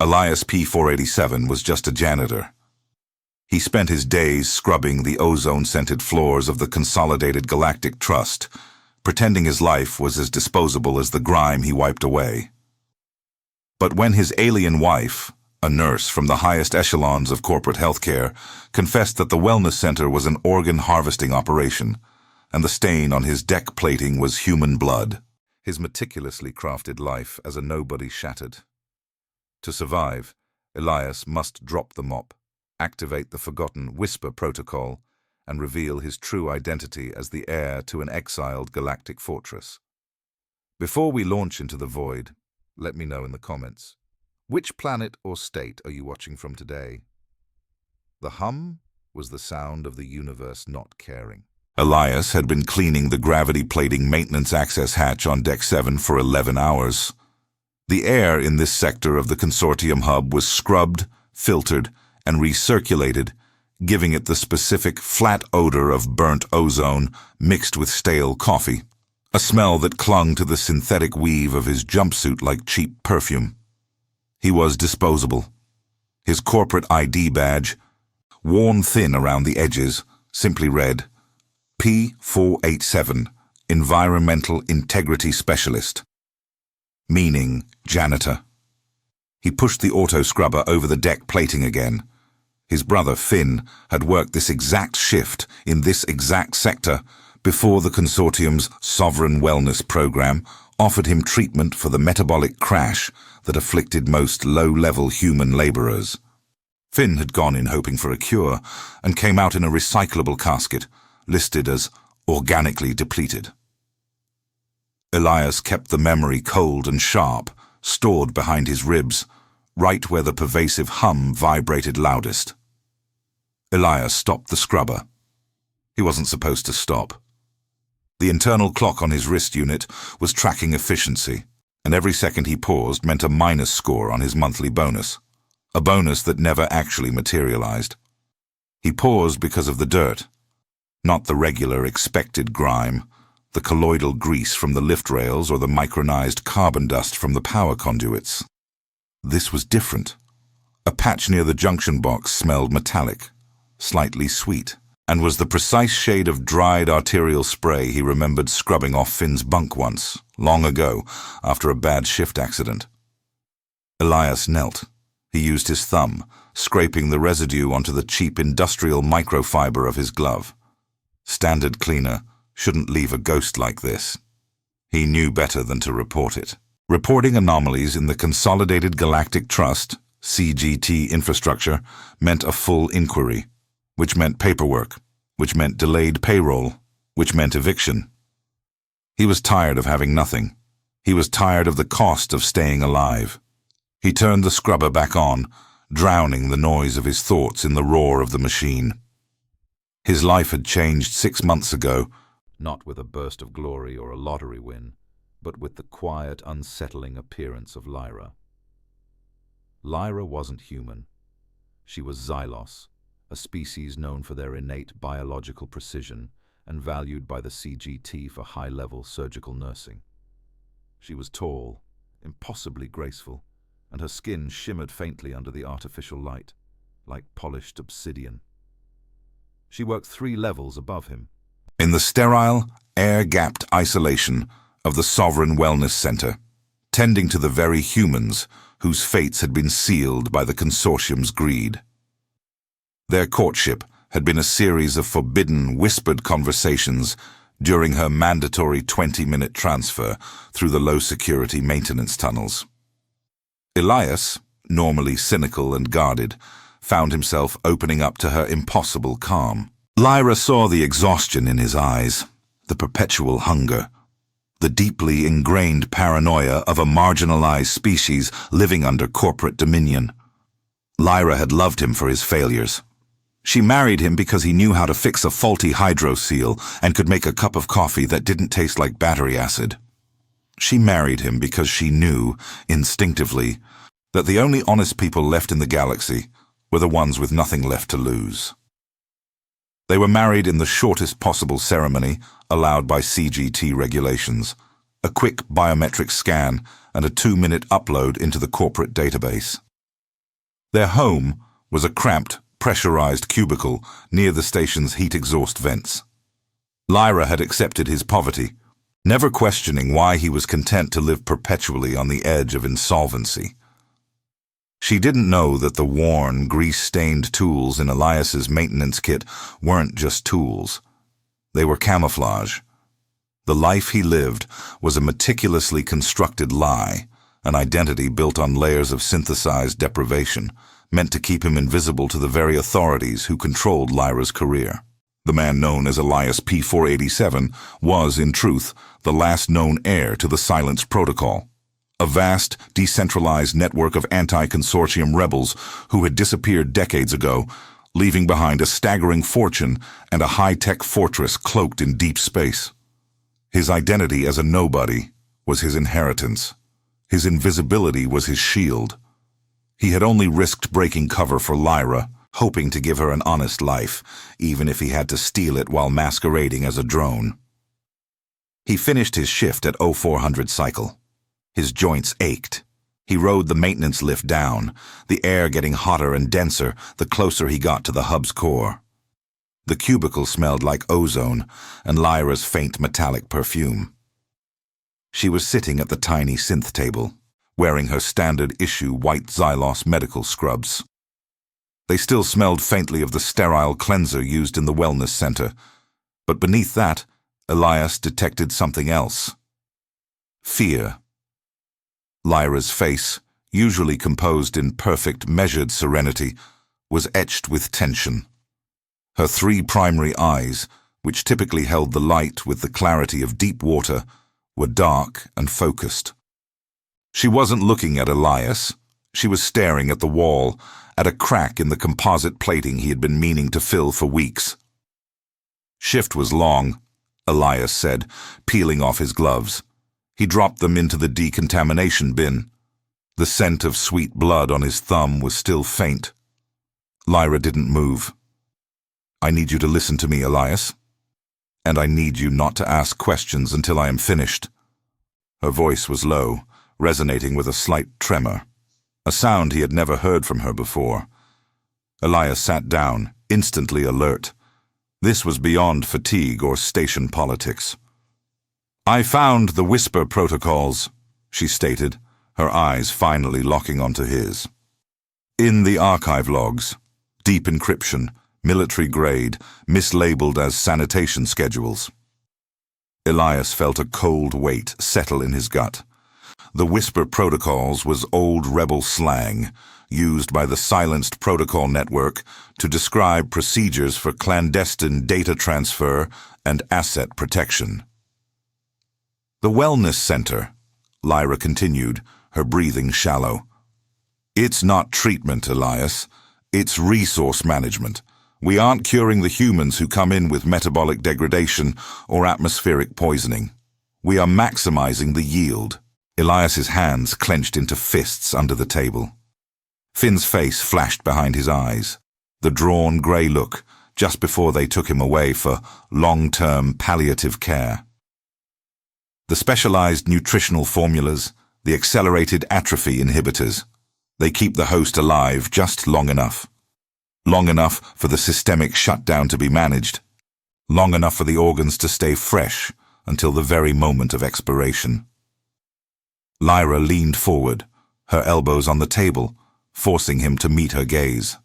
Elias P-487 was just a janitor. He spent his days scrubbing the ozone-scented floors of the Consolidated Galactic Trust, pretending his life was as disposable as the grime he wiped away. But when his alien wife, a nurse from the highest echelons of corporate healthcare, confessed that the wellness center was an organ harvesting operation, and the stain on his deck plating was human blood, his meticulously crafted life as a nobody shattered. To survive, Elias must drop the mop, activate the forgotten Whisper protocol, and reveal his true identity as the heir to an exiled galactic fortress. Before we launch into the void, let me know in the comments, which planet or state are you watching from today? The hum was the sound of the universe not caring. Elias had been cleaning the gravity plating maintenance access hatch on Deck 7 for 11 hours. The air in this sector of the consortium hub was scrubbed, filtered, and recirculated, giving it the specific flat odor of burnt ozone mixed with stale coffee, a smell that clung to the synthetic weave of his jumpsuit like cheap perfume. He was disposable. His corporate ID badge, worn thin around the edges, simply read, P-487, Environmental Integrity Specialist, meaning janitor. He pushed the auto scrubber over the deck plating again. His brother, Finn, had worked this exact shift in this exact sector before the consortium's Sovereign Wellness Program offered him treatment for the metabolic crash that afflicted most low-level human laborers. Finn had gone in hoping for a cure and came out in a recyclable casket, listed as organically depleted. Elias kept the memory cold and sharp, stored behind his ribs, right where the pervasive hum vibrated loudest. Elias stopped the scrubber. He wasn't supposed to stop. The internal clock on his wrist unit was tracking efficiency, and every second he paused meant a minus score on his monthly bonus, a bonus that never actually materialized. He paused because of the dirt, not the regular expected grime, the colloidal grease from the lift rails or the micronized carbon dust from the power conduits. This was different. A patch near the junction box smelled metallic, slightly sweet, and was the precise shade of dried arterial spray he remembered scrubbing off Finn's bunk once, long ago, after a bad shift accident. Elias knelt. He used his thumb, scraping the residue onto the cheap industrial microfiber of his glove. Standard cleaner shouldn't leave a ghost like this. He knew better than to report it. Reporting anomalies in the Consolidated Galactic Trust, CGT infrastructure, meant a full inquiry, which meant paperwork, which meant delayed payroll, which meant eviction. He was tired of having nothing. He was tired of the cost of staying alive. He turned the scrubber back on, drowning the noise of his thoughts in the roar of the machine. His life had changed 6 months ago, not with a burst of glory or a lottery win, but with the quiet, unsettling appearance of Lyra. Lyra wasn't human. She was Xylos, a species known for their innate biological precision and valued by the CGT for high-level surgical nursing. She was tall, impossibly graceful, and her skin shimmered faintly under the artificial light, like polished obsidian. She worked 3 levels above him, in the sterile, air-gapped isolation of the Sovereign Wellness Center, tending to the very humans whose fates had been sealed by the consortium's greed. Their courtship had been a series of forbidden, whispered conversations during her mandatory 20-minute transfer through the low-security maintenance tunnels. Elias, normally cynical and guarded, found himself opening up to her impossible calm. Lyra saw the exhaustion in his eyes, the perpetual hunger, the deeply ingrained paranoia of a marginalized species living under corporate dominion. Lyra had loved him for his failures. She married him because he knew how to fix a faulty hydro seal and could make a cup of coffee that didn't taste like battery acid. She married him because she knew, instinctively, that the only honest people left in the galaxy were the ones with nothing left to lose. They were married in the shortest possible ceremony allowed by CGT regulations, a quick biometric scan and a 2-minute upload into the corporate database. Their home was a cramped, pressurized cubicle near the station's heat exhaust vents. Lyra had accepted his poverty, never questioning why he was content to live perpetually on the edge of insolvency. She didn't know that the worn, grease-stained tools in Elias's maintenance kit weren't just tools. They were camouflage. The life he lived was a meticulously constructed lie, an identity built on layers of synthesized deprivation, meant to keep him invisible to the very authorities who controlled Lyra's career. The man known as Elias P-487 was, in truth, the last known heir to the Silence Protocol, a vast, decentralized network of anti-consortium rebels who had disappeared decades ago, leaving behind a staggering fortune and a high-tech fortress cloaked in deep space. His identity as a nobody was his inheritance. His invisibility was his shield. He had only risked breaking cover for Lyra, hoping to give her an honest life, even if he had to steal it while masquerading as a drone. He finished his shift at 0400 cycle. His joints ached. He rode the maintenance lift down, the air getting hotter and denser the closer he got to the hub's core. The cubicle smelled like ozone and Lyra's faint metallic perfume. She was sitting at the tiny synth table, wearing her standard-issue white Xylos medical scrubs. They still smelled faintly of the sterile cleanser used in the wellness center, but beneath that, Elias detected something else. Fear. Lyra's face, usually composed in perfect, measured serenity, was etched with tension. Her three primary eyes, which typically held the light with the clarity of deep water, were dark and focused. She wasn't looking at Elias. She was staring at the wall, at a crack in the composite plating he had been meaning to fill for weeks. Shift was long, Elias said, peeling off his gloves. He dropped them into the decontamination bin. The scent of sweet blood on his thumb was still faint. Lyra didn't move. I need you to listen to me, Elias. And I need you not to ask questions until I am finished. Her voice was low, resonating with a slight tremor, a sound he had never heard from her before. Elias sat down, instantly alert. This was beyond fatigue or station politics. I found the whisper protocols, she stated, her eyes finally locking onto his. In the archive logs, deep encryption, military grade, mislabeled as sanitation schedules. Elias felt a cold weight settle in his gut. The whisper protocols was old rebel slang, used by the silenced protocol network to describe procedures for clandestine data transfer and asset protection. The wellness center, Lyra continued, her breathing shallow. It's not treatment, Elias. It's resource management. We aren't curing the humans who come in with metabolic degradation or atmospheric poisoning. We are maximizing the yield. Elias's hands clenched into fists under the table. Finn's face flashed behind his eyes, the drawn grey look, just before they took him away for long-term palliative care. The specialized nutritional formulas, the accelerated atrophy inhibitors, they keep the host alive just long enough. Long enough for the systemic shutdown to be managed. Long enough for the organs to stay fresh until the very moment of expiration. Lyra leaned forward, her elbows on the table, forcing him to meet her gaze.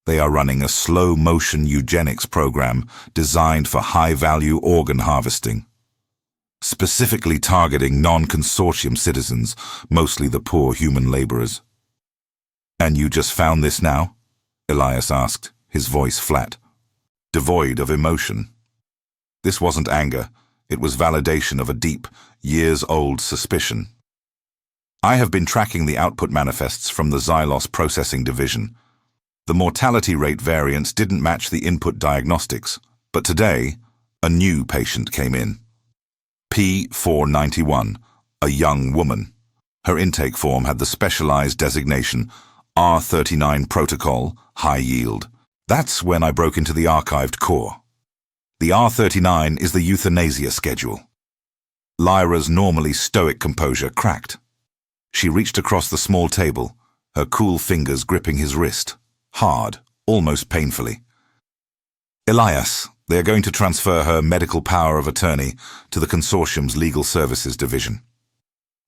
They are running a slow-motion eugenics program designed for high-value organ harvesting, specifically targeting non-consortium citizens, mostly the poor human laborers. And you just found this now? Elias asked, his voice flat, devoid of emotion. This wasn't anger, it was validation of a deep, years-old suspicion. I have been tracking the output manifests from the Xylos processing division. The mortality rate variance didn't match the input diagnostics, but today, a new patient came in. P491, a young woman. Her intake form had the specialized designation R39 Protocol, High Yield. That's when I broke into the archived core. The R39 is the euthanasia schedule. Lyra's normally stoic composure cracked. She reached across the small table, her cool fingers gripping his wrist, hard, almost painfully. Elias, they are going to transfer her medical power of attorney to the consortium's legal services division.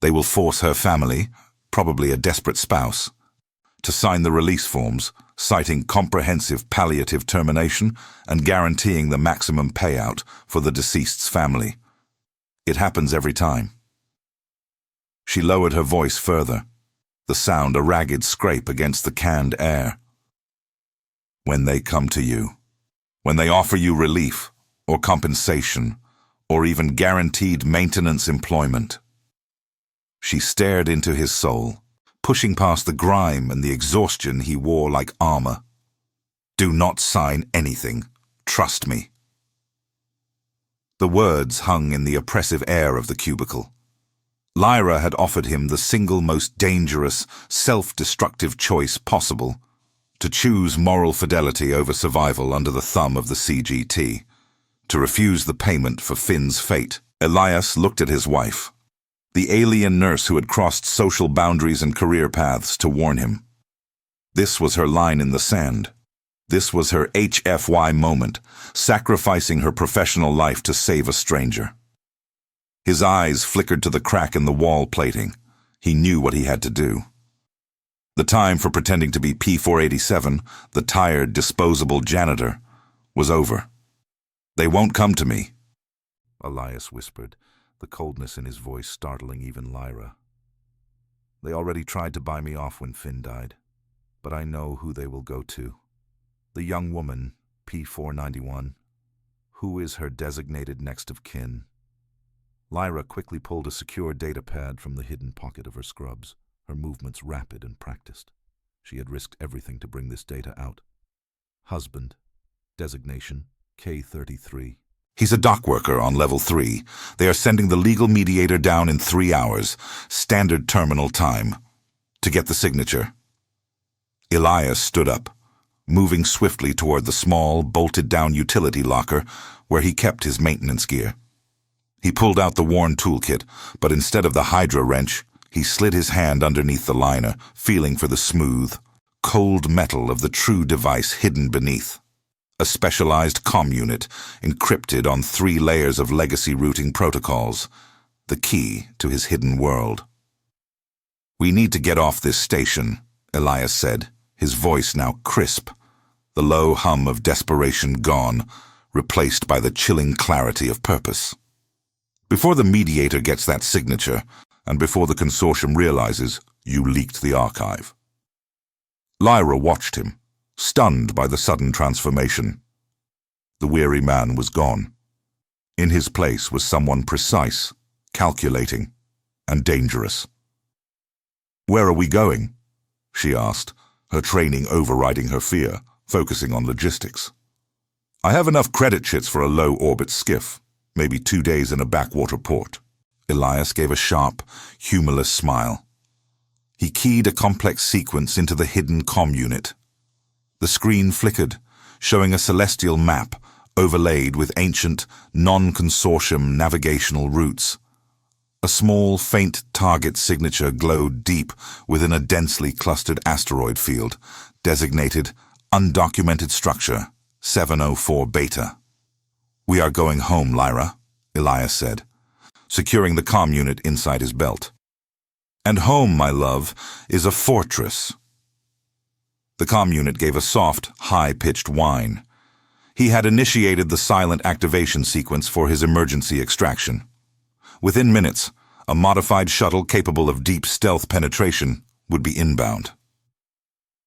They will force her family, probably a desperate spouse, to sign the release forms, citing comprehensive palliative termination and guaranteeing the maximum payout for the deceased's family. It happens every time. She lowered her voice further, the sound a ragged scrape against the canned air. When they come to you, when they offer you relief, or compensation, or even guaranteed maintenance employment. She stared into his soul, pushing past the grime and the exhaustion he wore like armor. Do not sign anything. Trust me. The words hung in the oppressive air of the cubicle. Lyra had offered him the single most dangerous, self-destructive choice possible, to choose moral fidelity over survival under the thumb of the CGT, to refuse the payment for Finn's fate. Elias looked at his wife, the alien nurse who had crossed social boundaries and career paths to warn him. This was her line in the sand. This was her HFY moment, sacrificing her professional life to save a stranger. His eyes flickered to the crack in the wall plating. He knew what he had to do. The time for pretending to be P487, the tired, disposable janitor, was over. They won't come to me, Elias whispered, the coldness in his voice startling even Lyra. They already tried to buy me off when Finn died, but I know who they will go to. The young woman, P491. Who is her designated next of kin? Lyra quickly pulled a secure data pad from the hidden pocket of her scrubs, her movements rapid and practiced. She had risked everything to bring this data out. Husband, designation, K33. He's a dock worker on level 3. They are sending the legal mediator down in 3 hours, standard terminal time, to get the signature. Elias stood up, moving swiftly toward the small, bolted-down utility locker where he kept his maintenance gear. He pulled out the worn toolkit, but instead of the Hydra wrench, he slid his hand underneath the liner, feeling for the smooth, cold metal of the true device hidden beneath. A specialized comm unit, encrypted on 3 layers of legacy routing protocols, the key to his hidden world. We need to get off this station, Elias said, his voice now crisp, the low hum of desperation gone, replaced by the chilling clarity of purpose. Before the mediator gets that signature, and before the consortium realizes you leaked the archive. Lyra watched him, stunned by the sudden transformation. The weary man was gone. In his place was someone precise, calculating, and dangerous. Where are we going? She asked, her training overriding her fear, focusing on logistics. I have enough credit chits for a low-orbit skiff, maybe 2 days in a backwater port. Elias gave a sharp, humorless smile. He keyed a complex sequence into the hidden comm unit. The screen flickered, showing a celestial map overlaid with ancient, non-consortium navigational routes. A small, faint target signature glowed deep within a densely clustered asteroid field, designated Undocumented Structure 704 Beta. We are going home, Lyra, Elias said, securing the comm unit inside his belt. And home, my love, is a fortress. The comm unit gave a soft, high-pitched whine. He had initiated the silent activation sequence for his emergency extraction. Within minutes, a modified shuttle capable of deep stealth penetration would be inbound.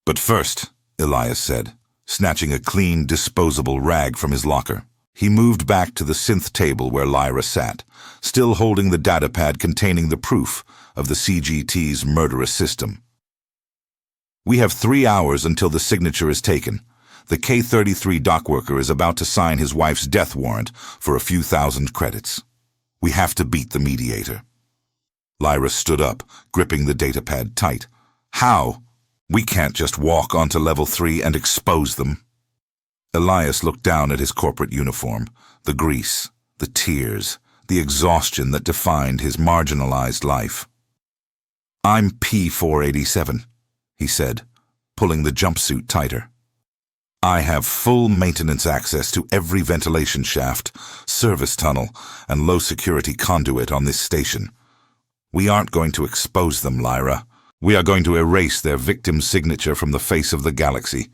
But first, Elias said, snatching a clean, disposable rag from his locker. He moved back to the synth table where Lyra sat, still holding the datapad containing the proof of the CGT's murderous system. We have 3 hours until the signature is taken. The K-33 dockworker is about to sign his wife's death warrant for a few thousand credits. We have to beat the mediator. Lyra stood up, gripping the datapad tight. How? We can't just walk onto level 3 and expose them. Elias looked down at his corporate uniform, the grease, the tears, the exhaustion that defined his marginalized life. I'm P487, he said, pulling the jumpsuit tighter. I have full maintenance access to every ventilation shaft, service tunnel, and low-security conduit on this station. We aren't going to expose them, Lyra. We are going to erase their victim's signature from the face of the galaxy,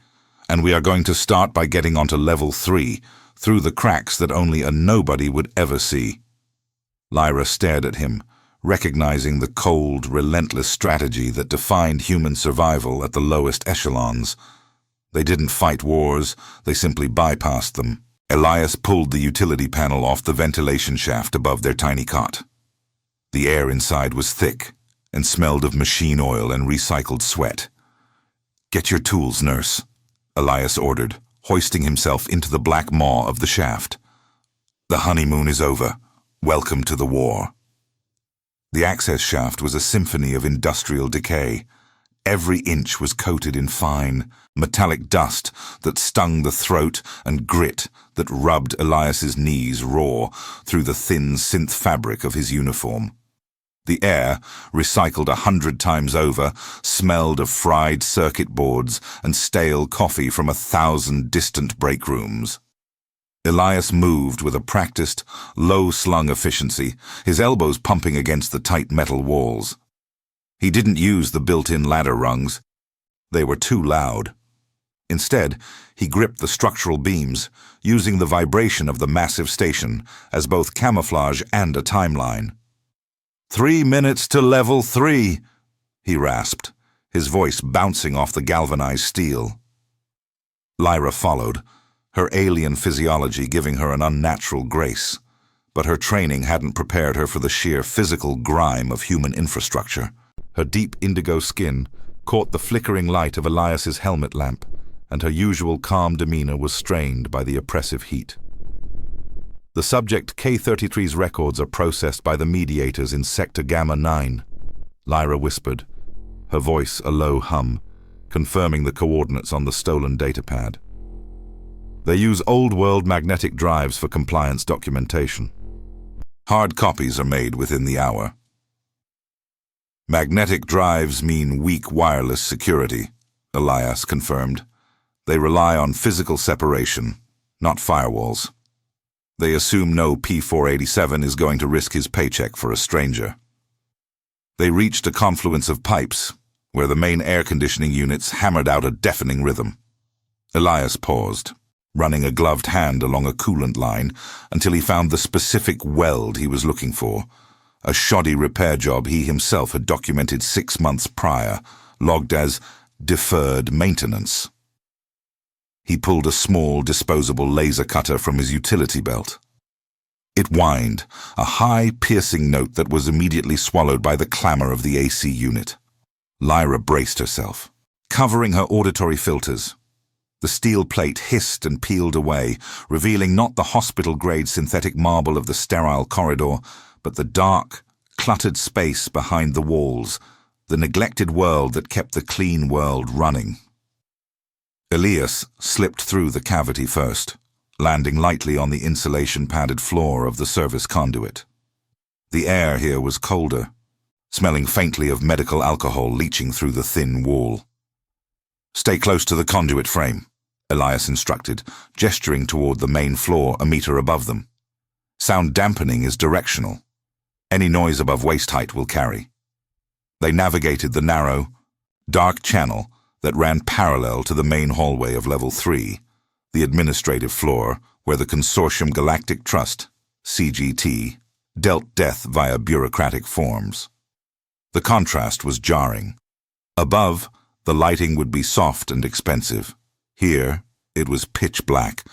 and we are going to start by getting onto level 3, through the cracks that only a nobody would ever see. Lyra stared at him, recognizing the cold, relentless strategy that defined human survival at the lowest echelons. They didn't fight wars, they simply bypassed them. Elias pulled the utility panel off the ventilation shaft above their tiny cot. The air inside was thick and smelled of machine oil and recycled sweat. Get your tools, nurse, Elias ordered, hoisting himself into the black maw of the shaft. The honeymoon is over. Welcome to the war. The access shaft was a symphony of industrial decay. Every inch was coated in fine, metallic dust that stung the throat and grit that rubbed Elias's knees raw through the thin synth fabric of his uniform. The air, recycled 100 times over, smelled of fried circuit boards and stale coffee from 1,000 distant break rooms. Elias moved with a practiced, low-slung efficiency, his elbows pumping against the tight metal walls. He didn't use the built-in ladder rungs. They were too loud. Instead, he gripped the structural beams, using the vibration of the massive station as both camouflage and a timeline. 3 minutes to level 3, he rasped, his voice bouncing off the galvanized steel. Lyra followed, her alien physiology giving her an unnatural grace, but her training hadn't prepared her for the sheer physical grime of human infrastructure. Her deep indigo skin caught the flickering light of Elias's helmet lamp, and her usual calm demeanor was strained by the oppressive heat. The subject K-33's records are processed by the mediators in Sector Gamma 9, Lyra whispered, her voice a low hum, confirming the coordinates on the stolen datapad. They use old-world magnetic drives for compliance documentation. Hard copies are made within the hour. Magnetic drives mean weak wireless security, Elias confirmed. They rely on physical separation, not firewalls. They assume no P-487 is going to risk his paycheck for a stranger. They reached a confluence of pipes, where the main air conditioning units hammered out a deafening rhythm. Elias paused, running a gloved hand along a coolant line until he found the specific weld he was looking for, a shoddy repair job he himself had documented 6 months prior, logged as deferred maintenance. He pulled a small, disposable laser cutter from his utility belt. It whined, a high, piercing note that was immediately swallowed by the clamor of the AC unit. Lyra braced herself, covering her auditory filters. The steel plate hissed and peeled away, revealing not the hospital-grade synthetic marble of the sterile corridor, but the dark, cluttered space behind the walls, the neglected world that kept the clean world running. Elias slipped through the cavity first, landing lightly on the insulation-padded floor of the service conduit. The air here was colder, smelling faintly of medical alcohol leaching through the thin wall. "Stay close to the conduit frame," Elias instructed, gesturing toward the main floor a meter above them. "Sound dampening is directional. Any noise above waist height will carry." They navigated the narrow, dark channel that ran parallel to the main hallway of Level 3, the administrative floor where the Consortium Galactic Trust, CGT, dealt death via bureaucratic forms. The contrast was jarring. Above, the lighting would be soft and expensive. Here, it was pitch black,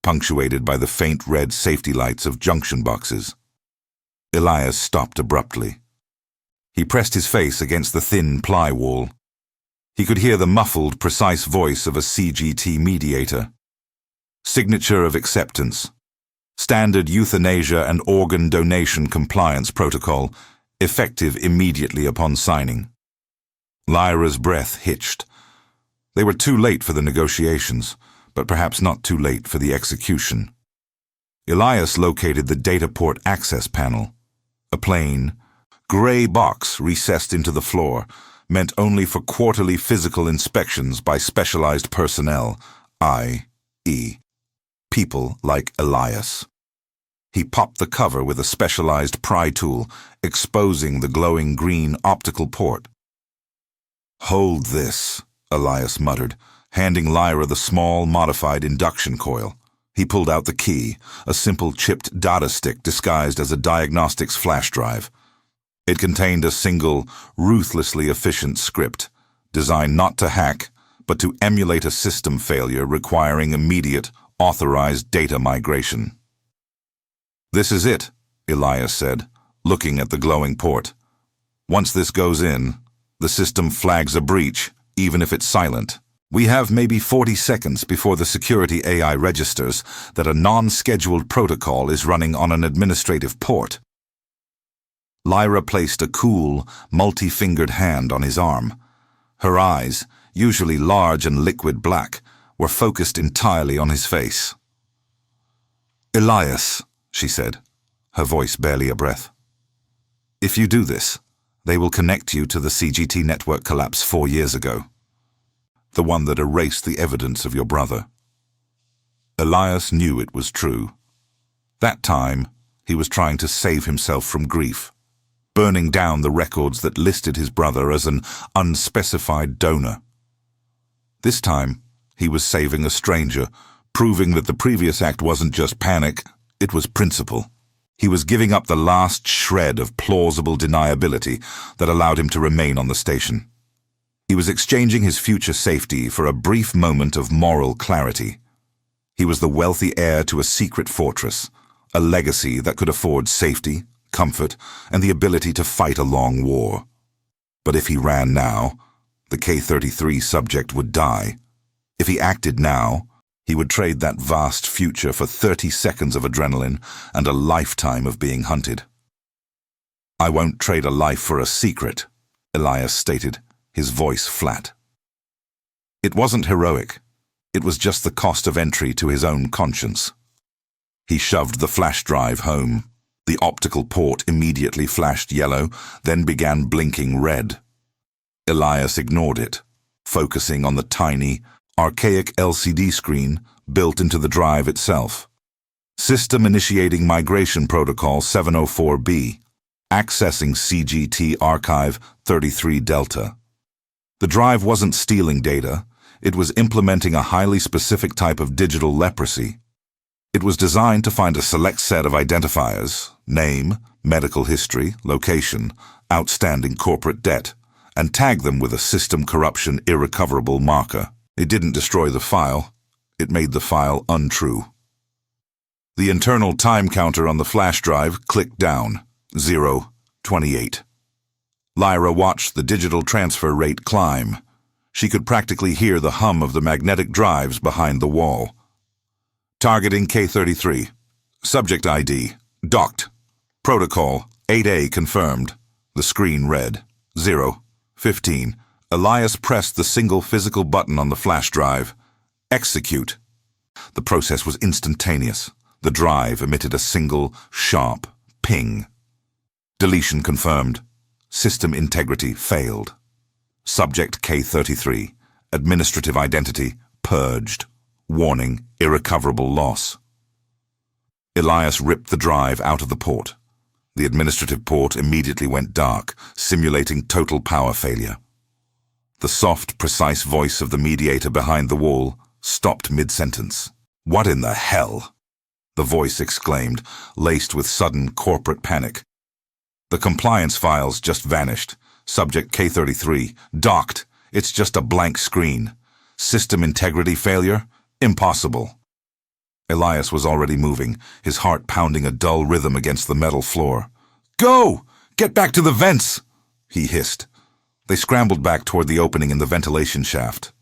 punctuated by the faint red safety lights of junction boxes. Elias stopped abruptly. He pressed his face against the thin ply wall. He could hear the muffled, precise voice of a CGT mediator. Signature of acceptance. Standard euthanasia and organ donation compliance protocol, effective immediately upon signing. Lyra's breath hitched. They were too late for the negotiations, but perhaps not too late for the execution. Elias located the data port access panel, a plain, gray box recessed into the floor, meant only for quarterly physical inspections by specialized personnel, i.e., people like Elias. He popped the cover with a specialized pry tool, exposing the glowing green optical port. "Hold this," Elias muttered, handing Lyra the small, modified induction coil. He pulled out the key, a simple chipped data stick disguised as a diagnostics flash drive. It contained a single, ruthlessly efficient script, designed not to hack, but to emulate a system failure requiring immediate, authorized data migration. "This is it," Elias said, looking at the glowing port. "Once this goes in, the system flags a breach, even if it's silent. We have maybe 40 seconds before the security AI registers that a non-scheduled protocol is running on an administrative port." Lyra placed a cool, multi-fingered hand on his arm. Her eyes, usually large and liquid black, were focused entirely on his face. "Elias," she said, her voice barely a breath. "If you do this, they will connect you to the CGT network collapse 4 years ago. The one that erased the evidence of your brother." Elias knew it was true. That time, he was trying to save himself from grief, burning down the records that listed his brother as an unspecified donor. This time, he was saving a stranger, proving that the previous act wasn't just panic, it was principle. He was giving up the last shred of plausible deniability that allowed him to remain on the station. He was exchanging his future safety for a brief moment of moral clarity. He was the wealthy heir to a secret fortress, a legacy that could afford safety, comfort, and the ability to fight a long war. But if he ran now, the K-33 subject would die. If he acted now, he would trade that vast future for 30 seconds of adrenaline and a lifetime of being hunted. "I won't trade a life for a secret," Elias stated, his voice flat. It wasn't heroic. It was just the cost of entry to his own conscience. He shoved the flash drive home. The optical port immediately flashed yellow, then began blinking red. Elias ignored it, focusing on the tiny, archaic LCD screen built into the drive itself. "System initiating migration protocol 704B, accessing CGT archive 33 Delta." The drive wasn't stealing data, it was implementing a highly specific type of digital leprosy. It was designed to find a select set of identifiers, name, medical history, location, outstanding corporate debt, and tag them with a system corruption irrecoverable marker. It didn't destroy the file, it made the file untrue. The internal time counter on the flash drive clicked down, 0:28. Lyra watched the digital transfer rate climb. She could practically hear the hum of the magnetic drives behind the wall. "Targeting K-33. Subject ID. Docked. Protocol 8A confirmed." The screen read. 0:15. Elias pressed the single physical button on the flash drive. Execute. The process was instantaneous. The drive emitted a single, sharp ping. Deletion confirmed. System integrity failed. Subject K-33. Administrative identity purged. Warning, irrecoverable loss. Elias ripped the drive out of the port. The administrative port immediately went dark, simulating total power failure. The soft, precise voice of the mediator behind the wall stopped mid-sentence. "What in the hell?" the voice exclaimed, laced with sudden corporate panic. "The compliance files just vanished. Subject K-33, docked. It's just a blank screen. System integrity failure? Impossible." Elias was already moving, his heart pounding a dull rhythm against the metal floor. "Go! Get back to the vents!" he hissed. They scrambled back toward the opening in the ventilation shaft.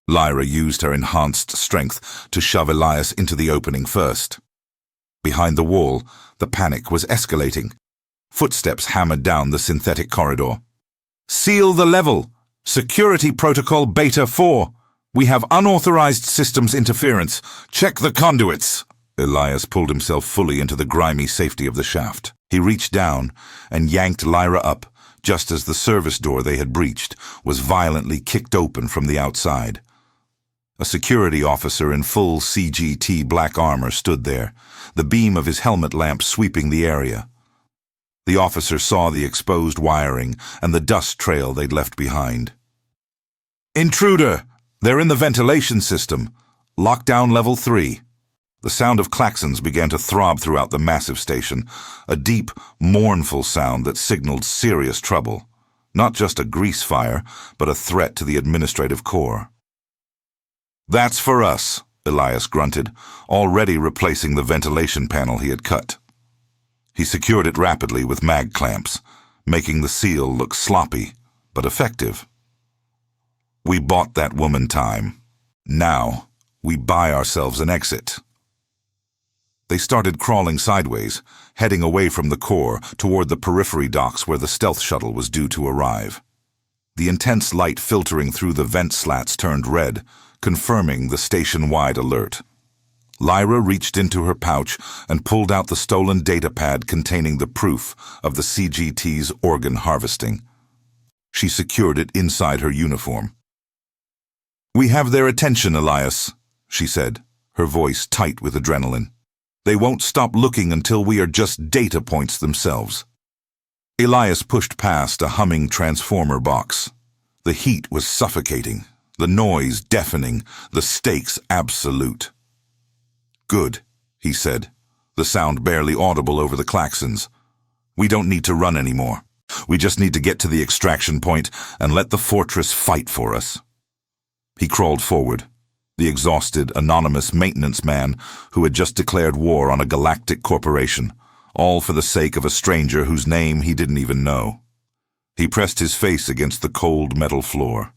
Lyra used her enhanced strength to shove Elias into the opening first. Behind the wall, the panic was escalating. Footsteps hammered down the synthetic corridor. "Seal the level! Security Protocol Beta 4! We have unauthorized systems interference. Check the conduits!" Elias pulled himself fully into the grimy safety of the shaft. He reached down and yanked Lyra up, just as the service door they had breached was violently kicked open from the outside. A security officer in full CGT black armor stood there, the beam of his helmet lamp sweeping the area. The officer saw the exposed wiring and the dust trail they'd left behind. "Intruder! They're in the ventilation system. Lockdown level 3. The sound of klaxons began to throb throughout the massive station, a deep, mournful sound that signaled serious trouble. Not just a grease fire, but a threat to the administrative core. "That's for us," Elias grunted, already replacing the ventilation panel he had cut. He secured it rapidly with mag clamps, making the seal look sloppy, but effective. "We bought that woman time. Now, we buy ourselves an exit." They started crawling sideways, heading away from the core toward the periphery docks where the stealth shuttle was due to arrive. The intense light filtering through the vent slats turned red, confirming the station-wide alert. Lyra reached into her pouch and pulled out the stolen data pad containing the proof of the CGT's organ harvesting. She secured it inside her uniform. "We have their attention, Elias," she said, her voice tight with adrenaline. "They won't stop looking until we are just data points themselves." Elias pushed past a humming transformer box. The heat was suffocating, the noise deafening, the stakes absolute. "Good," he said, the sound barely audible over the klaxons. "We don't need to run anymore. We just need to get to the extraction point and let the fortress fight for us." He crawled forward, the exhausted, anonymous maintenance man who had just declared war on a galactic corporation, all for the sake of a stranger whose name he didn't even know. He pressed his face against the cold metal floor.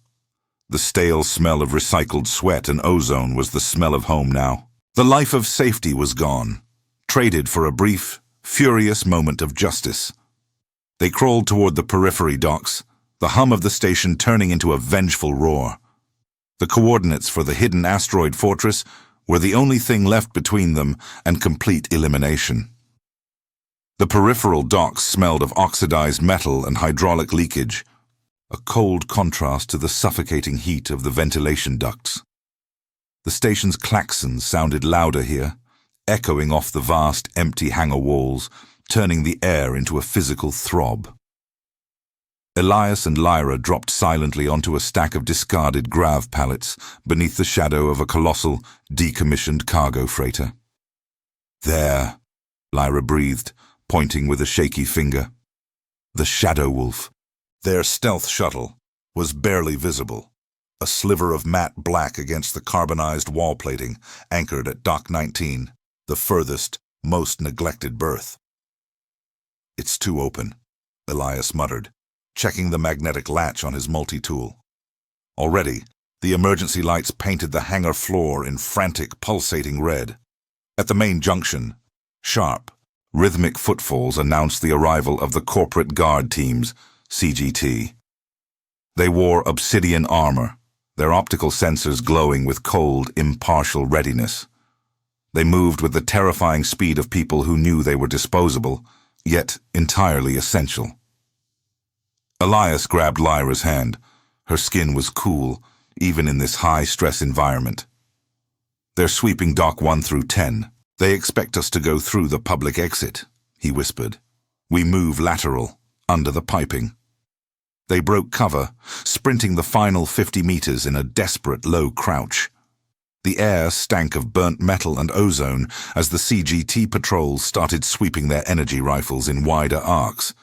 The stale smell of recycled sweat and ozone was the smell of home now. The life of safety was gone, traded for a brief, furious moment of justice. They crawled toward the periphery docks, the hum of the station turning into a vengeful roar. The coordinates for the hidden asteroid fortress were the only thing left between them and complete elimination. The peripheral docks smelled of oxidized metal and hydraulic leakage, a cold contrast to the suffocating heat of the ventilation ducts. The station's klaxons sounded louder here, echoing off the vast, empty hangar walls, turning the air into a physical throb. Elias and Lyra dropped silently onto a stack of discarded grav pallets beneath the shadow of a colossal, decommissioned cargo freighter. "There," Lyra breathed, pointing with a shaky finger. The Shadow Wolf, their stealth shuttle, was barely visible, a sliver of matte black against the carbonized wall plating anchored at Dock 19, the furthest, most neglected berth. "It's too open," Elias muttered, checking the magnetic latch on his multi-tool. Already, the emergency lights painted the hangar floor in frantic, pulsating red. At the main junction, sharp, rhythmic footfalls announced the arrival of the corporate guard teams, CGT. They wore obsidian armor, their optical sensors glowing with cold, impartial readiness. They moved with the terrifying speed of people who knew they were disposable, yet entirely essential. Elias grabbed Lyra's hand. Her skin was cool, even in this high-stress environment. "They're sweeping Dock 1 through 10. They expect us to go through the public exit," he whispered. "We move lateral, under the piping." They broke cover, sprinting the final 50 meters in a desperate low crouch. The air stank of burnt metal and ozone as the CGT patrols started sweeping their energy rifles in wider arcs.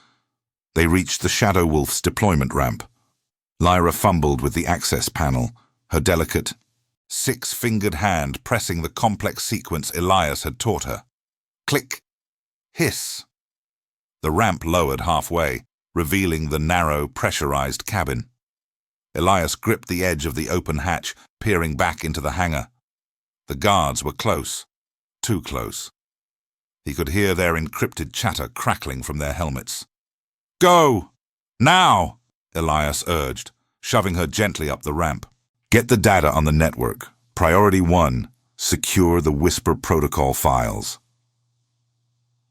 They reached the Shadow Wolf's deployment ramp. Lyra fumbled with the access panel, her delicate, six-fingered hand pressing the complex sequence Elias had taught her. Click! Hiss! The ramp lowered halfway, revealing the narrow, pressurized cabin. Elias gripped the edge of the open hatch, peering back into the hangar. The guards were close, too close. He could hear their encrypted chatter crackling from their helmets. "Go! Now!" Elias urged, shoving her gently up the ramp. "Get the data on the network. Priority 1, secure the Whisper Protocol files."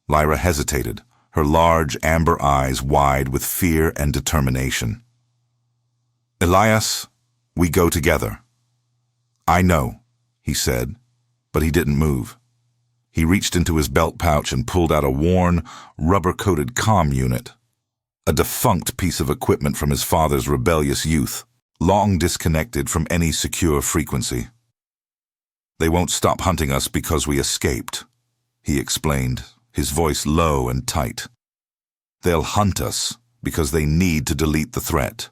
Lyra hesitated, her large amber eyes wide with fear and determination. "Elias, we go together." "I know," he said, but he didn't move. He reached into his belt pouch and pulled out a worn, rubber-coated comm unit, a defunct piece of equipment from his father's rebellious youth, long disconnected from any secure frequency. "They won't stop hunting us because we escaped," he explained, his voice low and tight. "They'll hunt us because they need to delete the threat."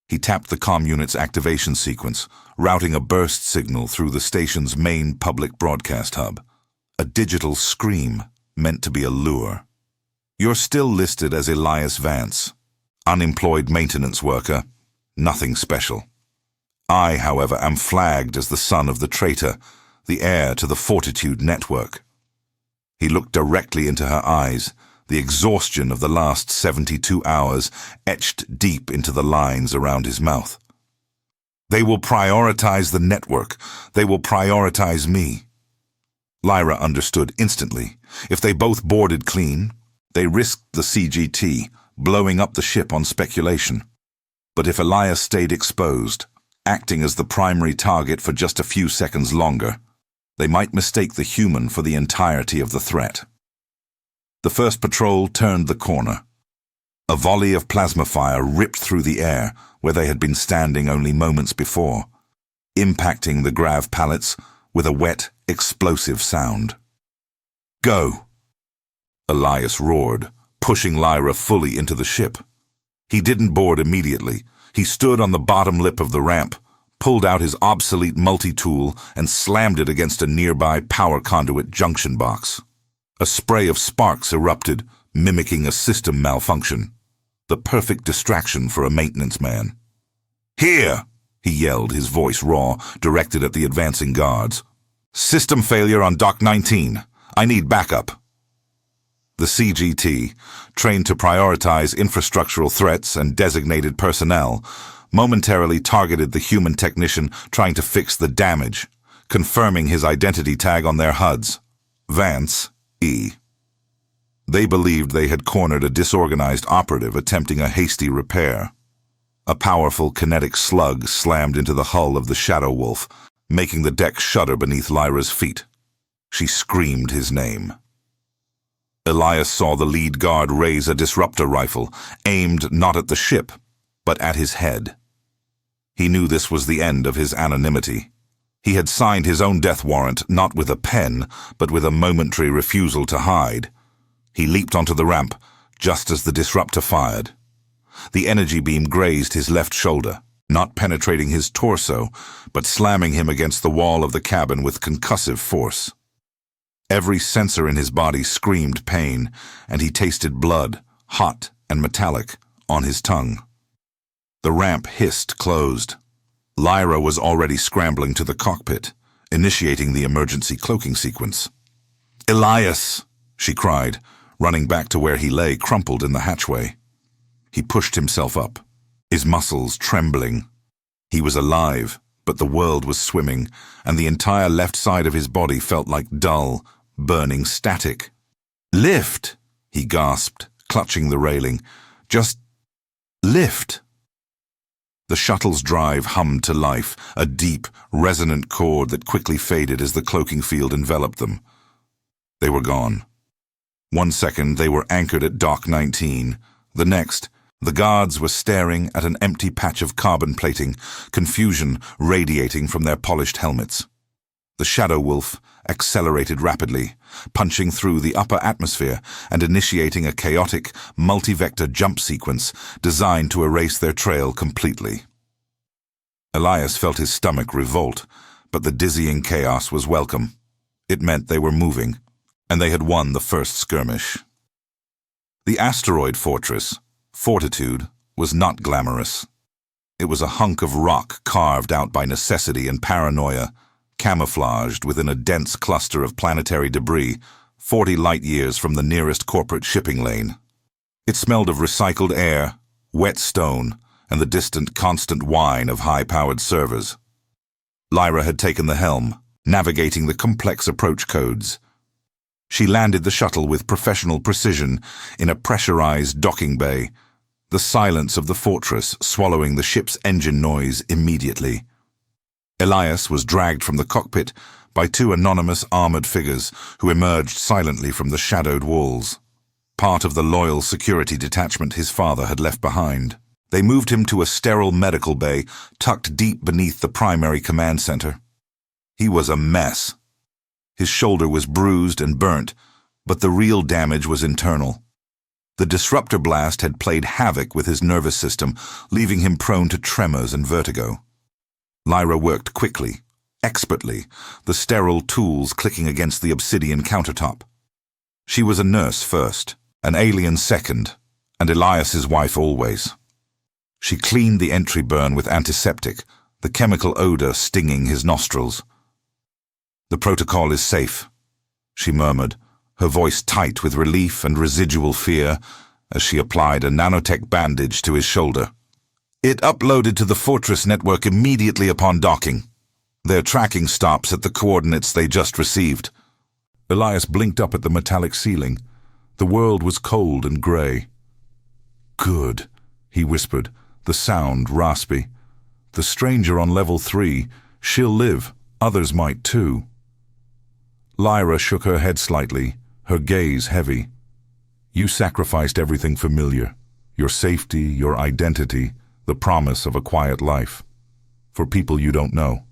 He tapped the comm unit's activation sequence, routing a burst signal through the station's main public broadcast hub. A digital scream meant to be a lure. "You're still listed as Elias Vance, unemployed maintenance worker, nothing special. I, however, am flagged as the son of the traitor, the heir to the Fortitude network." He looked directly into her eyes, the exhaustion of the last 72 hours etched deep into the lines around his mouth. "They will prioritize the network. They will prioritize me." Lyra understood instantly. If they both boarded clean, they risked the CGT, blowing up the ship on speculation. But if Elias stayed exposed, acting as the primary target for just a few seconds longer, they might mistake the human for the entirety of the threat. The first patrol turned the corner. A volley of plasma fire ripped through the air where they had been standing only moments before, impacting the grav pallets with a wet, explosive sound. "Go!" Elias roared, pushing Lyra fully into the ship. He didn't board immediately. He stood on the bottom lip of the ramp, pulled out his obsolete multi-tool, and slammed it against a nearby power conduit junction box. A spray of sparks erupted, mimicking a system malfunction. The perfect distraction for a maintenance man. "Here!" he yelled, his voice raw, directed at the advancing guards. "System failure on Dock 19. I need backup." The CGT, trained to prioritize infrastructural threats and designated personnel, momentarily targeted the human technician trying to fix the damage, confirming his identity tag on their HUDs. Vance E. They believed they had cornered a disorganized operative attempting a hasty repair. A powerful kinetic slug slammed into the hull of the Shadow Wolf, making the deck shudder beneath Lyra's feet. She screamed his name. Elias saw the lead guard raise a disruptor rifle, aimed not at the ship, but at his head. He knew this was the end of his anonymity. He had signed his own death warrant not with a pen, but with a momentary refusal to hide. He leaped onto the ramp, just as the disruptor fired. The energy beam grazed his left shoulder, not penetrating his torso, but slamming him against the wall of the cabin with concussive force. Every sensor in his body screamed pain, and he tasted blood, hot and metallic, on his tongue. The ramp hissed closed. Lyra was already scrambling to the cockpit, initiating the emergency cloaking sequence. "Elias!" she cried, running back to where he lay crumpled in the hatchway. He pushed himself up, his muscles trembling. He was alive, but the world was swimming, and the entire left side of his body felt like dull, burning static. "Lift!" he gasped, clutching the railing. "Just lift!" The shuttle's drive hummed to life, a deep, resonant chord that quickly faded as the cloaking field enveloped them. They were gone. 1 second they were anchored at Dock 19. The next, the guards were staring at an empty patch of carbon plating, confusion radiating from their polished helmets. The Shadow Wolf accelerated rapidly, punching through the upper atmosphere and initiating a chaotic, multi-vector jump sequence designed to erase their trail completely. Elias felt his stomach revolt, but the dizzying chaos was welcome. It meant they were moving, and they had won the first skirmish. The asteroid fortress, Fortitude, was not glamorous. It was a hunk of rock carved out by necessity and paranoia, camouflaged within a dense cluster of planetary debris, 40 light-years from the nearest corporate shipping lane. It smelled of recycled air, wet stone, and the distant constant whine of high-powered servers. Lyra had taken the helm, navigating the complex approach codes. She landed the shuttle with professional precision in a pressurized docking bay, the silence of the fortress swallowing the ship's engine noise immediately. Elias was dragged from the cockpit by two anonymous armored figures who emerged silently from the shadowed walls, part of the loyal security detachment his father had left behind. They moved him to a sterile medical bay tucked deep beneath the primary command center. He was a mess. His shoulder was bruised and burnt, but the real damage was internal. The disruptor blast had played havoc with his nervous system, leaving him prone to tremors and vertigo. Lyra worked quickly, expertly, the sterile tools clicking against the obsidian countertop. She was a nurse first, an alien second, and Elias's wife always. She cleaned the entry burn with antiseptic, the chemical odor stinging his nostrils. "The protocol is safe," she murmured, her voice tight with relief and residual fear as she applied a nanotech bandage to his shoulder. "It uploaded to the Fortress network immediately upon docking. Their tracking stops at the coordinates they just received." Elias blinked up at the metallic ceiling. The world was cold and gray. "Good," he whispered, the sound raspy. "The stranger on level 3, she'll live. Others might too." Lyra shook her head slightly, her gaze heavy. "You sacrificed everything familiar, your safety, your identity, the promise of a quiet life, for people you don't know."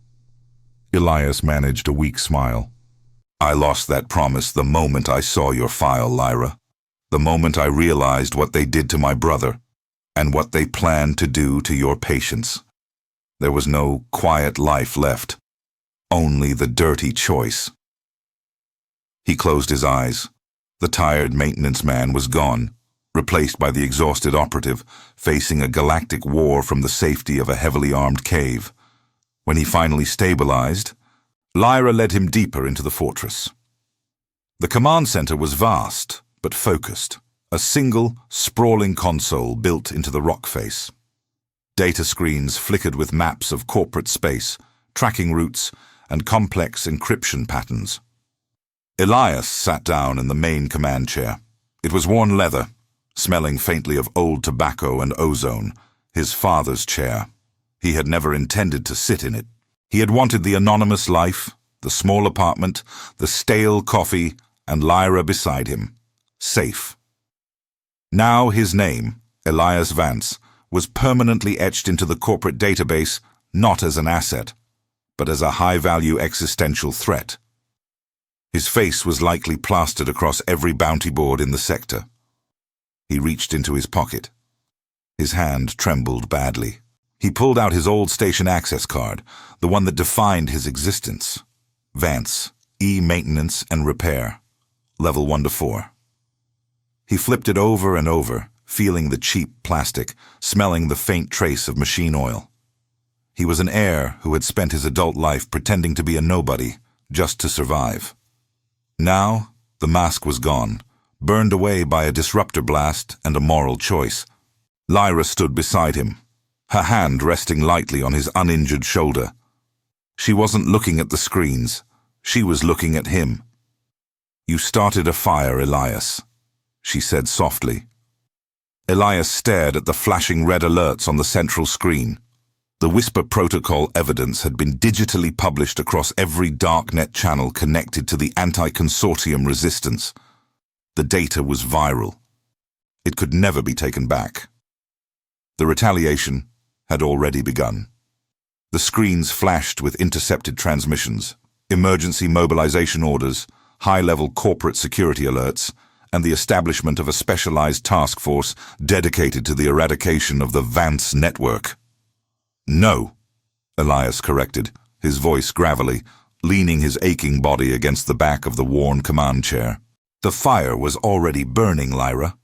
Elias managed a weak smile. "I lost that promise the moment I saw your file, Lyra. The moment I realized what they did to my brother, and what they planned to do to your patients. There was no quiet life left, only the dirty choice." He closed his eyes. The tired maintenance man was gone, replaced by the exhausted operative, facing a galactic war from the safety of a heavily armed cave. When he finally stabilized, Lyra led him deeper into the fortress. The command center was vast, but focused, a single, sprawling console built into the rock face. Data screens flickered with maps of corporate space, tracking routes, and complex encryption patterns. Elias sat down in the main command chair. It was worn leather, smelling faintly of old tobacco and ozone, his father's chair. He had never intended to sit in it. He had wanted the anonymous life, the small apartment, the stale coffee, and Lyra beside him, safe. Now his name, Elias Vance, was permanently etched into the corporate database not as an asset, but as a high-value existential threat. His face was likely plastered across every bounty board in the sector. He reached into his pocket. His hand trembled badly. He pulled out his old station access card, the one that defined his existence. Vance, E-Maintenance and Repair, level 1 to 4. He flipped it over and over, feeling the cheap plastic, smelling the faint trace of machine oil. He was an heir who had spent his adult life pretending to be a nobody, just to survive. Now, the mask was gone, burned away by a disruptor blast and a moral choice. Lyra stood beside him, her hand resting lightly on his uninjured shoulder. She wasn't looking at the screens. She was looking at him. "You started a fire, Elias," she said softly. Elias stared at the flashing red alerts on the central screen. The Whisper Protocol evidence had been digitally published across every darknet channel connected to the anti-consortium resistance. The data was viral. It could never be taken back. The retaliation had already begun. The screens flashed with intercepted transmissions, emergency mobilization orders, high-level corporate security alerts, and the establishment of a specialized task force dedicated to the eradication of the Vance network. "No," Elias corrected, his voice gravelly, leaning his aching body against the back of the worn command chair. The fire was already burning, Lyra.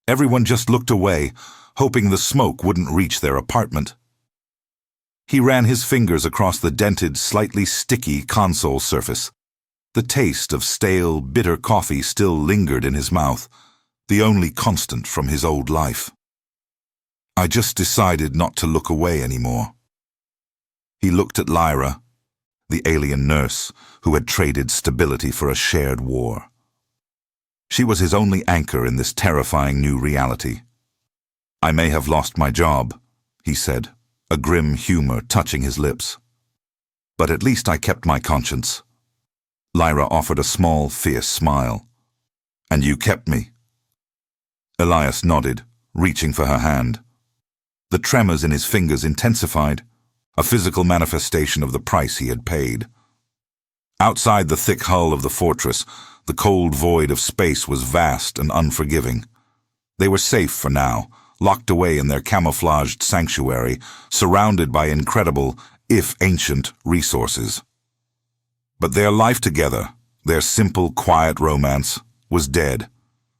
Everyone just looked away, hoping the smoke wouldn't reach their apartment. He ran his fingers across the dented, slightly sticky console surface. The taste of stale, bitter coffee still lingered in his mouth, the only constant from his old life. "I just decided not to look away anymore." He looked at Lyra, the alien nurse who had traded stability for a shared war. She was his only anchor in this terrifying new reality. "I may have lost my job," he said, a grim humor touching his lips. "But at least I kept my conscience." Lyra offered a small, fierce smile. "And you kept me." Elias nodded, reaching for her hand. The tremors in his fingers intensified, a physical manifestation of the price he had paid. Outside the thick hull of the fortress, the cold void of space was vast and unforgiving. They were safe for now, locked away in their camouflaged sanctuary, surrounded by incredible, if ancient, resources. But their life together, their simple, quiet romance, was dead,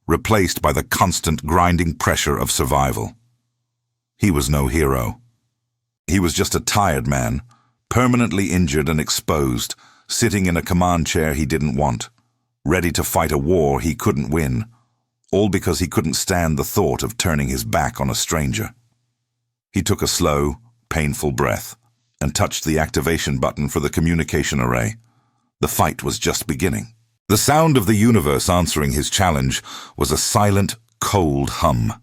replaced by the constant grinding pressure of survival. He was no hero. He was just a tired man, permanently injured and exposed, sitting in a command chair he didn't want, ready to fight a war he couldn't win, all because he couldn't stand the thought of turning his back on a stranger. He took a slow, painful breath and touched the activation button for the communication array. The fight was just beginning. The sound of the universe answering his challenge was a silent, cold hum.